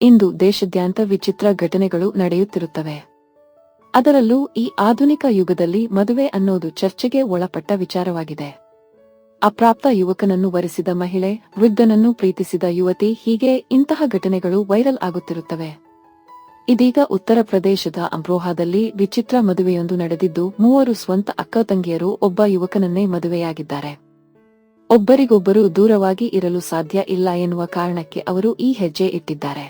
ಇಂದು ದೇಶಾದ್ಯಂತ ವಿಚಿತ್ರ ಘಟನೆಗಳು ನಡೆಯುತ್ತಿರುತ್ತವೆ. ಅದರಲ್ಲೂ ಈ ಆಧುನಿಕ ಯುಗದಲ್ಲಿ ಮದುವೆ ಅನ್ನೋದು ಚರ್ಚೆಗೆ ಒಳಪಟ್ಟ ವಿಚಾರವಾಗಿದೆ. ಅಪ್ರಾಪ್ತ ಯುವಕನನ್ನು ವರಿಸಿದ ಮಹಿಳೆ, ವೃದ್ಧನನ್ನು ಪ್ರೀತಿಸಿದ ಯುವತಿ, ಹೀಗೆ ಇಂತಹ ಘಟನೆಗಳು ವೈರಲ್ ಆಗುತ್ತಿರುತ್ತವೆ. ಇದೀಗ ಉತ್ತರ ಪ್ರದೇಶದ ಅಮ್ರೋಹಾದಲ್ಲಿ ವಿಚಿತ್ರ ಮದುವೆಯೊಂದು ನಡೆದಿದ್ದು, 3 ಸ್ವಂತ ಅಕ್ಕ ತಂಗಿಯರು ಒಬ್ಬ ಯುವಕನನ್ನೇ ಮದುವೆಯಾಗಿದ್ದಾರೆ. ಒಬ್ಬರಿಗೊಬ್ಬರು ದೂರವಾಗಿ ಇರಲು ಸಾಧ್ಯ ಇಲ್ಲ ಎನ್ನುವ ಕಾರಣಕ್ಕೆ ಅವರು ಈ ಹೆಜ್ಜೆ ಇಟ್ಟಿದ್ದಾರೆ.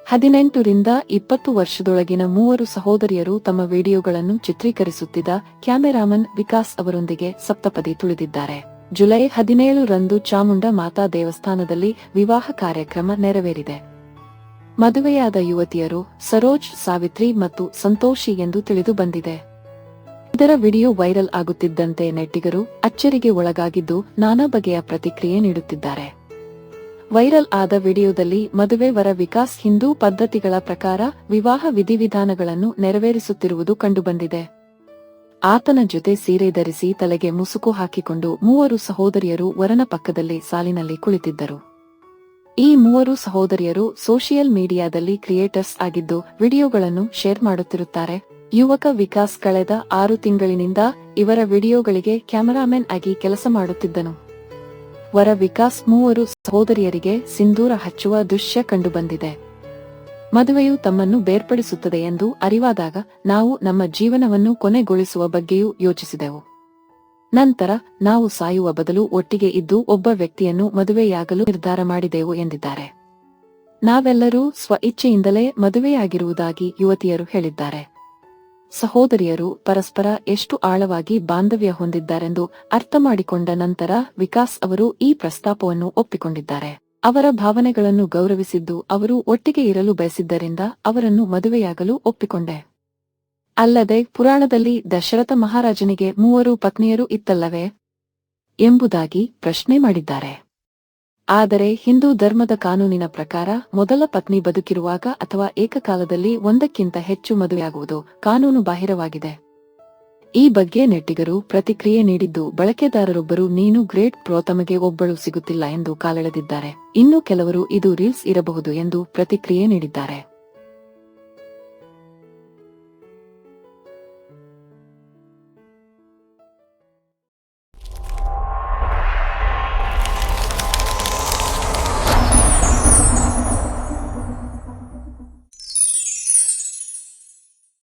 18 ರಿಂದ 20 ವರ್ಷದೊಳಗಿನ 3 ಸಹೋದರಿಯರು ತಮ್ಮ ವಿಡಿಯೋಗಳನ್ನು ಚಿತ್ರೀಕರಿಸುತ್ತಿದ್ದ ಕ್ಯಾಮೆರಾಮನ್ ವಿಕಾಸ್ ಅವರೊಂದಿಗೆ ಸಪ್ತಪದಿ ತುಳಿದಿದ್ದಾರೆ. ಜುಲೈ 17 ರಂದು ಚಾಮುಂಡ ಮಾತಾ ದೇವಸ್ಥಾನದಲ್ಲಿ ವಿವಾಹ ಕಾರ್ಯಕ್ರಮ ನೆರವೇರಿದೆ. ಮದುವೆಯಾದ ಯುವತಿಯರು ಸರೋಜ್, ಸಾವಿತ್ರಿ ಮತ್ತು ಸಂತೋಷಿ ಎಂದು ತಿಳಿದು ಬಂದಿದೆ. ಇದರ ವಿಡಿಯೋ ವೈರಲ್ ಆಗುತ್ತಿದ್ದಂತೆ ನೆಟ್ಟಿಗರು ಅಚ್ಚರಿಗೆ ಒಳಗಾಗಿದ್ದು ನಾನಾ ಬಗೆಯ ಪ್ರತಿಕ್ರಿಯೆ ನೀಡುತ್ತಿದ್ದಾರೆ. ವೈರಲ್ ಆದ ವಿಡಿಯೋದಲ್ಲಿ ಮದುವೆ ವರ ವಿಕಾಸ್ ಹಿಂದೂ ಪದ್ಧತಿಗಳ ಪ್ರಕಾರ ವಿವಾಹ ವಿಧಿವಿಧಾನಗಳನ್ನು ನೆರವೇರಿಸುತ್ತಿರುವುದು ಕಂಡುಬಂದಿದೆ. ಆತನ ಜೊತೆ ಸೀರೆ ಧರಿಸಿ ತಲೆಗೆ ಮುಸುಕು ಹಾಕಿಕೊಂಡು 3 ಸಹೋದರಿಯರು ವರನ ಪಕ್ಕದಲ್ಲಿ ಸಾಲಿನಲ್ಲಿ ಕುಳಿತಿದ್ದರು. ಈ 3 ಸಹೋದರಿಯರು ಸೋಷಿಯಲ್ ಮೀಡಿಯಾದಲ್ಲಿ ಕ್ರಿಯೇಟರ್ಸ್ ಆಗಿದ್ದು ವಿಡಿಯೋಗಳನ್ನು ಶೇರ್ ಮಾಡುತ್ತಿರುತ್ತಾರೆ. ಯುವಕ ವಿಕಾಸ್ ಕಳೆದ 6 ತಿಂಗಳಿನಿಂದ ಇವರ ವಿಡಿಯೋಗಳಿಗೆ ಕ್ಯಾಮರಾಮನ್ ಆಗಿ ಕೆಲಸ ಮಾಡುತ್ತಿದ್ದನು. ವರ ವಿಕಾಸ್ 3 ಸಹೋದರಿಯರಿಗೆ ಸಿಂಧೂರ ಹಚ್ಚುವ ದೃಶ್ಯ ಕಂಡುಬಂದಿದೆ. ಮದುವೆಯು ತಮ್ಮನ್ನು ಬೇರ್ಪಡಿಸುತ್ತದೆ ಎಂದು ಅರಿವಾದಾಗ ನಾವು ನಮ್ಮ ಜೀವನವನ್ನು ಕೊನೆಗೊಳಿಸುವ ಬಗ್ಗೆಯೂ ಯೋಚಿಸಿದೆವು. ನಂತರ ನಾವು ಸಾಯುವ ಬದಲು ಒಟ್ಟಿಗೆ ಇದ್ದು ಒಬ್ಬ ವ್ಯಕ್ತಿಯನ್ನು ಮದುವೆಯಾಗಲು ನಿರ್ಧಾರ ಮಾಡಿದೆವು ಎಂದಿದ್ದಾರೆ. ನಾವೆಲ್ಲರೂ ಸ್ವ ಇಚ್ಛೆಯಿಂದಲೇ ಮದುವೆಯಾಗಿರುವುದಾಗಿ ಯುವತಿಯರು ಹೇಳಿದ್ದಾರೆ. ಸಹೋದರಿಯರು ಪರಸ್ಪರ ಎಷ್ಟು ಆಳವಾಗಿ ಬಾಂಧವ್ಯ ಹೊಂದಿದ್ದಾರೆಂದು ಅರ್ಥ ಮಾಡಿಕೊಂಡ ನಂತರ ವಿಕಾಸ್ ಅವರು ಈ ಪ್ರಸ್ತಾಪವನ್ನು ಒಪ್ಪಿಕೊಂಡಿದ್ದಾರೆ. ಅವರ ಭಾವನೆಗಳನ್ನು ಗೌರವಿಸಿದ್ದು ಅವರು ಒಟ್ಟಿಗೆ ಇರಲು ಬಯಸಿದ್ದರಿಂದ ಅವರನ್ನು ಮದುವೆಯಾಗಲು ಒಪ್ಪಿಕೊಂಡೆ. ಅಲ್ಲದೆ ಪುರಾಣದಲ್ಲಿ ದಶರಥ ಮಹಾರಾಜನಿಗೆ 3 ಪತ್ನಿಯರು ಇತ್ತಲ್ಲವೇ ಎಂಬುದಾಗಿ ಪ್ರಶ್ನೆ ಮಾಡಿದ್ದಾರೆ. ಆದರೆ ಹಿಂದೂ ಧರ್ಮದ ಕಾನೂನಿನ ಪ್ರಕಾರ ಮೊದಲ ಪತ್ನಿ ಬದುಕಿರುವಾಗ ಅಥವಾ ಏಕಕಾಲದಲ್ಲಿ ಒಂದಕ್ಕಿಂತ ಹೆಚ್ಚು ಮದುವೆಯಾಗುವುದು ಕಾನೂನು ಬಾಹಿರವಾಗಿದೆ. ಈ ಬಗ್ಗೆ ನೆಟ್ಟಿಗರು ಪ್ರತಿಕ್ರಿಯೆ ನೀಡಿದ್ದು, ಬಳಕೆದಾರರೊಬ್ಬರು ನೀನು ಗ್ರೇಟ್ ಬ್ರೋ, ತಮಗೆ ಒಬ್ಬಳು ಸಿಗುತ್ತಿಲ್ಲ ಎಂದು ಕಾಲೆಳೆದಿದ್ದಾರೆ. ಇನ್ನು ಕೆಲವರು ಇದು ರೀಲ್ಸ್ ಇರಬಹುದು ಎಂದು ಪ್ರತಿಕ್ರಿಯೆ ನೀಡಿದ್ದಾರೆ.